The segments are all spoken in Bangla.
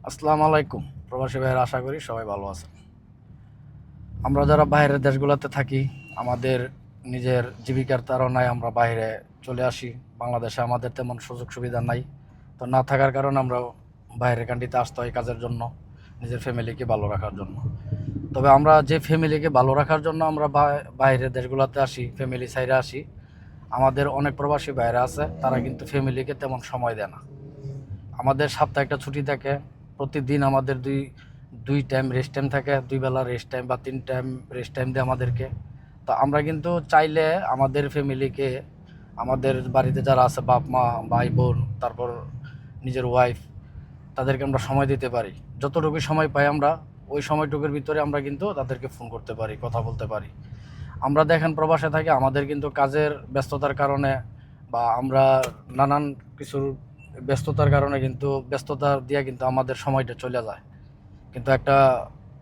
আসসালামু আলাইকুম প্রবাসী ভাইয়েরা, আশা করি সবাই ভালো আছেন। আমরা যারা বাইরের দেশগুলোতে থাকি, আমাদের নিজের জীবিকার তাড়নায় আমরা বাইরে চলে আসি। বাংলাদেশে আমাদের তেমন সুযোগ সুবিধা নাই, তো না থাকার কারণে আমরা বাইরের কান্ট্রিতে আসতে হয় কাজের জন্য, নিজের ফ্যামিলিকে ভালো রাখার জন্য। তবে আমরা যে ফ্যামিলিকে ভালো রাখার জন্য আমরা বাইরের দেশগুলোতে আসি, ফ্যামিলি সাইডে আসি, আমাদের অনেক প্রবাসী ভাইরা আছে, তারা কিন্তু ফ্যামিলিকে তেমন সময় দেয় না। আমাদের সপ্তাহে একটা ছুটি থাকে, প্রতিদিন আমাদের দুই দুই টাইম রেস্ট টাইম থাকে, দুই বেলা রেস্ট টাইম বা 3 টাইম রেস্ট টাইম দেয় আমাদেরকে। তো আমরা কিন্তু চাইলে আমাদের ফ্যামিলিকে, আমাদের বাড়িতে যারা আছে বাপ মা ভাই বোন, তারপর নিজের ওয়াইফ, তাদেরকে আমরা সময় দিতে পারি। যতটুকু সময় পাই আমরা ওই সময়টুকুর ভিতরে আমরা কিন্তু তাদেরকে ফোন করতে পারি, কথা বলতে পারি। আমরা দেখেন প্রবাসে থাকি, আমাদের কিন্তু কাজের ব্যস্ততার কারণে বা আমরা নানান কিছুর ব্যস্ততার কারণে কিন্তু ব্যস্ততা দিয়ে কিন্তু আমাদের সময়টা চলে যায়। কিন্তু একটা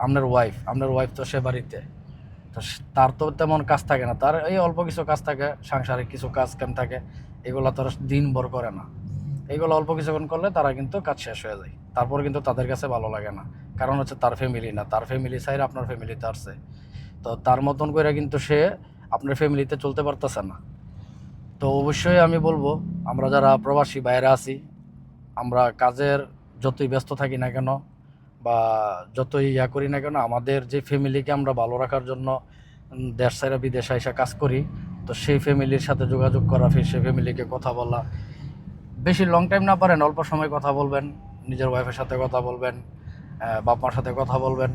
আপনার ওয়াইফ তো সে বাড়িতে, তো তার তো তেমন কাজ থাকে না, তার এই অল্প কিছু কাজ থাকে, সাংসারিক কিছু কাজ কাম থাকে, এগুলো তারা দিনভর করে না। এগুলো অল্প কিছুক্ষণ করলে তারা কিন্তু কাজ শেষ হয়ে যায়, তারপর কিন্তু তাদের কাছে ভালো লাগে না। কারণ হচ্ছে তার ফ্যামিলি না, তার ফ্যামিলি চাইলে আপনার ফ্যামিলিতে আসছে, তো তার মতন করে কিন্তু সে আপনার ফ্যামিলিতে চলতে পারতেছে না। তো অবশ্যই আমি বলবো, আমরা যারা প্রবাসী বাইরে আছি, আমরা কাজের যতই ব্যস্ত থাকি না কেন বা যতই করি না কেন, আমাদের যে ফ্যামিলিকে আমরা ভালো রাখার জন্য দেশ ছাড়া বিদেশে এসে কাজ করি, তো সেই ফ্যামিলির সাথে যোগাযোগ করা, সেই ফ্যামিলিকে কথা বলা, বেশি লং টাইম না পারেন অল্প সময় কথা বলবেন, নিজের ওয়াইফের সাথে কথা বলবেন, বাপ মার সাথে কথা বলবেন,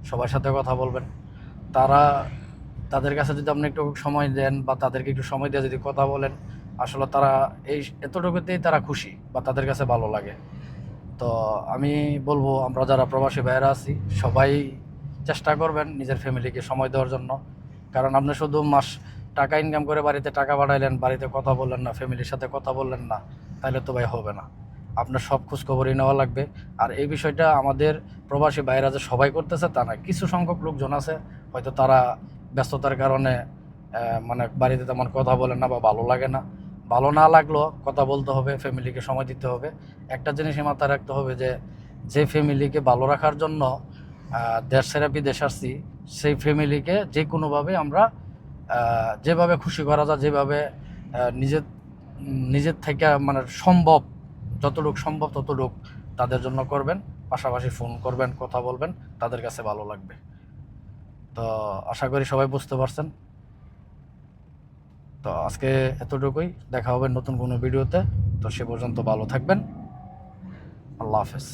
সবার সাথে কথা বলবেন। তারা তাদের কাছে যদি আপনি একটু সময় দেন বা তাদেরকে একটু সময় দিয়ে যদি কথা বলেন, আসলে তারা এই এতটুকুতেই তারা খুশি বা তাদের কাছে ভালো লাগে। তো আমি বলবো, আমরা যারা প্রবাসী ভাইয়েরা আছি, সবাই চেষ্টা করবেন নিজের ফ্যামিলিকে সময় দেওয়ার জন্য। কারণ আপনি শুধু টাকা ইনকাম করে বাড়িতে টাকা পাঠাইলেন, বাড়িতে কথা বললেন না, ফ্যামিলির সাথে কথা বললেন না, তাহলে তো ভাই হবে না। আপনার সব খোঁজখবরই নেওয়া লাগবে। আর এই বিষয়টা আমাদের প্রবাসী ভাইয়েরা যে সবাই করতেছে তা না, কিছু সংখ্যক লোকজন আছে, হয়তো তারা ব্যস্ততার কারণে মানে বাড়িতে তেমন কথা বলেন না বা ভালো লাগে না। ভালো না লাগলেও কথা বলতে হবে, ফ্যামিলিকে সময় দিতে হবে। একটা জিনিসই মাথায় রাখতে হবে যে, যে ফ্যামিলিকে ভালো রাখার জন্য দেশ ছেড়ে বিদেশ আসছি, সেই ফ্যামিলিকে যে কোনোভাবে আমরা যেভাবে খুশি করা যায়, যেভাবে নিজের নিজের থেকে মানে সম্ভব, যতটুকু সম্ভব ততটুকু তাদের জন্য করবেন। পাশাপাশি ফোন করবেন, কথা বলবেন, তাদের কাছে ভালো লাগবে। তো আশা করি সবাই বুঝতে পারছেন। তো আজকে এতটুকুই, দেখা হবে নতুন কোনো ভিডিওতে। তো সে পর্যন্ত ভালো থাকবেন। আল্লাহ হাফেজ।